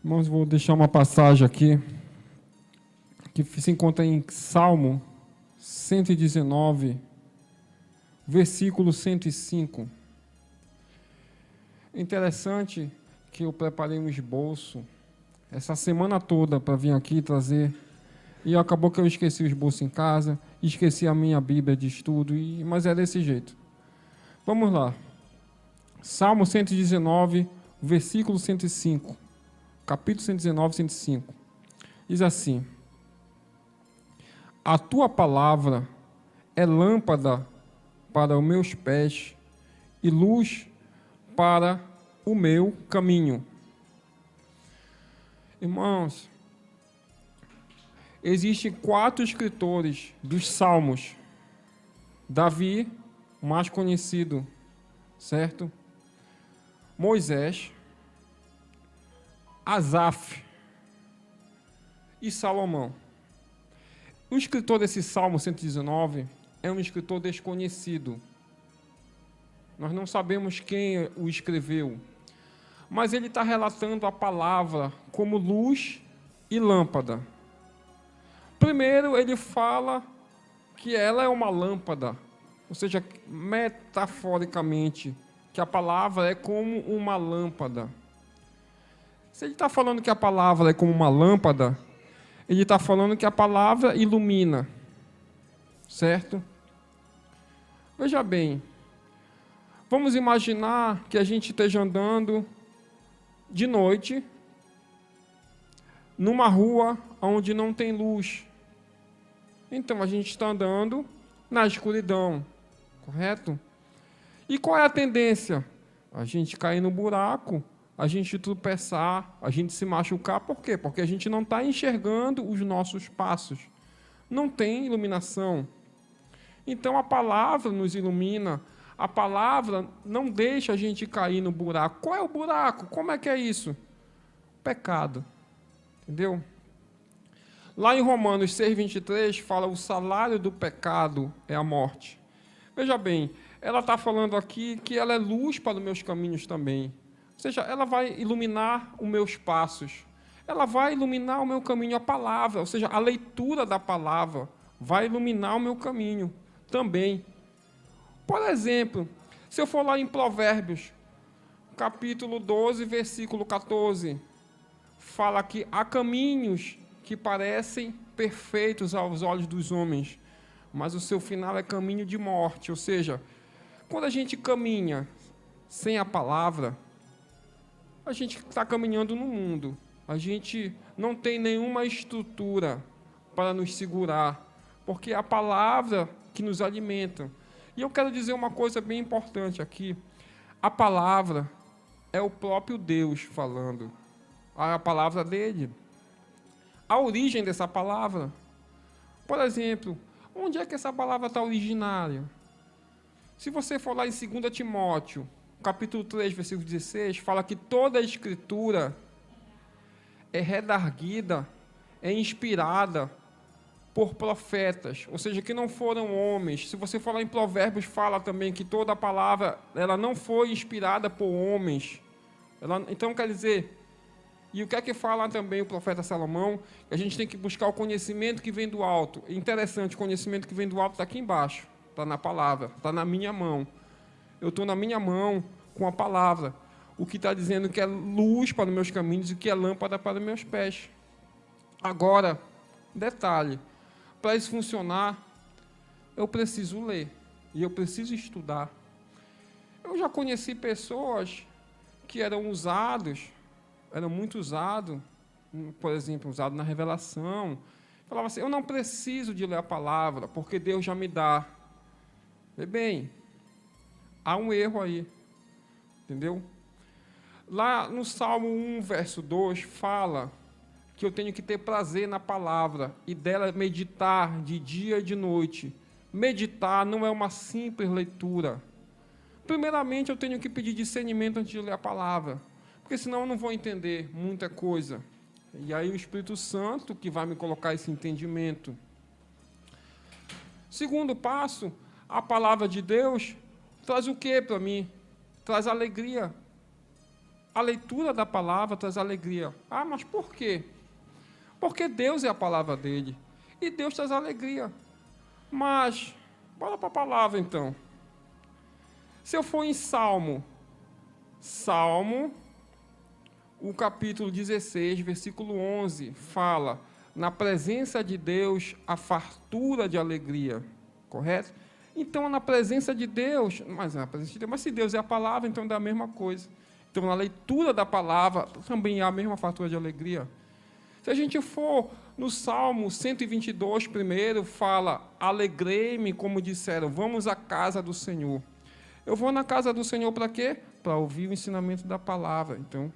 Irmãos, vou deixar uma passagem aqui, que se encontra em Salmo 119, versículo 105. É interessante que eu preparei um esboço essa semana toda para vir aqui trazer, e acabou que eu esqueci o esboço em casa, esqueci a minha Bíblia de estudo, mas é desse jeito. Vamos lá. Salmo 119, versículo 105. Capítulo 119, 105. Diz assim: A tua palavra é lâmpada para os meus pés e luz para o meu caminho. Irmãos, existem 4 escritores dos Salmos. Davi, o mais conhecido, certo? Moisés, Asaf e Salomão. O escritor desse Salmo 119 é um escritor desconhecido. Nós não sabemos quem o escreveu, mas ele está relatando a palavra como luz e lâmpada. Primeiro, ele fala que ela é uma lâmpada, ou seja, metaforicamente, que a palavra é como uma lâmpada. Se ele está falando que a palavra é como uma lâmpada, ele está falando que a palavra ilumina, certo? Veja bem, vamos imaginar que a gente esteja andando de noite numa rua onde não tem luz. Então a gente está andando na escuridão, correto? E qual é a tendência? A gente cair no buraco, a gente tropeçar, a gente se machucar. Por quê? Porque a gente não está enxergando os nossos passos. Não tem iluminação. Então a palavra nos ilumina. A palavra não deixa a gente cair no buraco. Qual é o buraco? Como é que é isso? Pecado. Entendeu? Lá em Romanos 6,23 fala: o salário do pecado é a morte. Veja bem, ela está falando aqui que ela é luz para os meus caminhos também. Ou seja, ela vai iluminar os meus passos. Ela vai iluminar o meu caminho, a palavra. Ou seja, a leitura da palavra vai iluminar o meu caminho também. Por exemplo, se eu for lá em Provérbios, capítulo 12, versículo 14, fala que há caminhos que parecem perfeitos aos olhos dos homens, mas o seu final é caminho de morte. Ou seja, quando a gente caminha sem a palavra, a gente está caminhando no mundo. A gente não tem nenhuma estrutura para nos segurar, porque é a palavra que nos alimenta. E eu quero dizer uma coisa bem importante aqui. A palavra é o próprio Deus falando. A palavra dele. A origem dessa palavra. Por exemplo, onde é que essa palavra está originária? Se você for lá em 2 Timóteo, capítulo 3, versículo 16, fala que toda a Escritura é redarguida, é inspirada por profetas, ou seja, que não foram homens. Se você falar em Provérbios, fala também que toda a palavra ela não foi inspirada por homens. Então, quer dizer, e o que é que fala também o profeta Salomão? Que a gente tem que buscar o conhecimento que vem do alto. É interessante, o conhecimento que vem do alto está aqui embaixo, está na palavra, está na minha mão. Eu estou na minha mão com a palavra, o que está dizendo que é luz para os meus caminhos e que é lâmpada para os meus pés. Agora, detalhe, para isso funcionar, eu preciso ler e eu preciso estudar. Eu já conheci pessoas que eram muito usados, por exemplo, usado na revelação. Falava assim: eu não preciso de ler a palavra, porque Deus já me dá. Vê bem, há um erro aí, entendeu? Lá no Salmo 1, verso 2, fala que eu tenho que ter prazer na palavra e dela meditar de dia e de noite. Meditar não é uma simples leitura. Primeiramente, eu tenho que pedir discernimento antes de ler a palavra, porque senão eu não vou entender muita coisa. E aí o Espírito Santo que vai me colocar esse entendimento. Segundo passo, a palavra de Deus traz o que para mim? Traz alegria. a leitura da palavra traz alegria. Ah, mas por quê? Porque Deus é a palavra dele. E Deus traz alegria. Mas, bora para a palavra então. Se eu for em Salmo, o capítulo 16, versículo 11, fala: na presença de Deus, a fartura de alegria. Correto? Então, na presença de Deus, mas se Deus é a palavra, então é a mesma coisa. Então, na leitura da palavra, também há a mesma fartura de alegria. Se a gente for no Salmo 122, primeiro, fala: alegrei-me, como disseram, vamos à casa do Senhor. Eu vou na casa do Senhor para quê? Para ouvir o ensinamento da palavra. Então,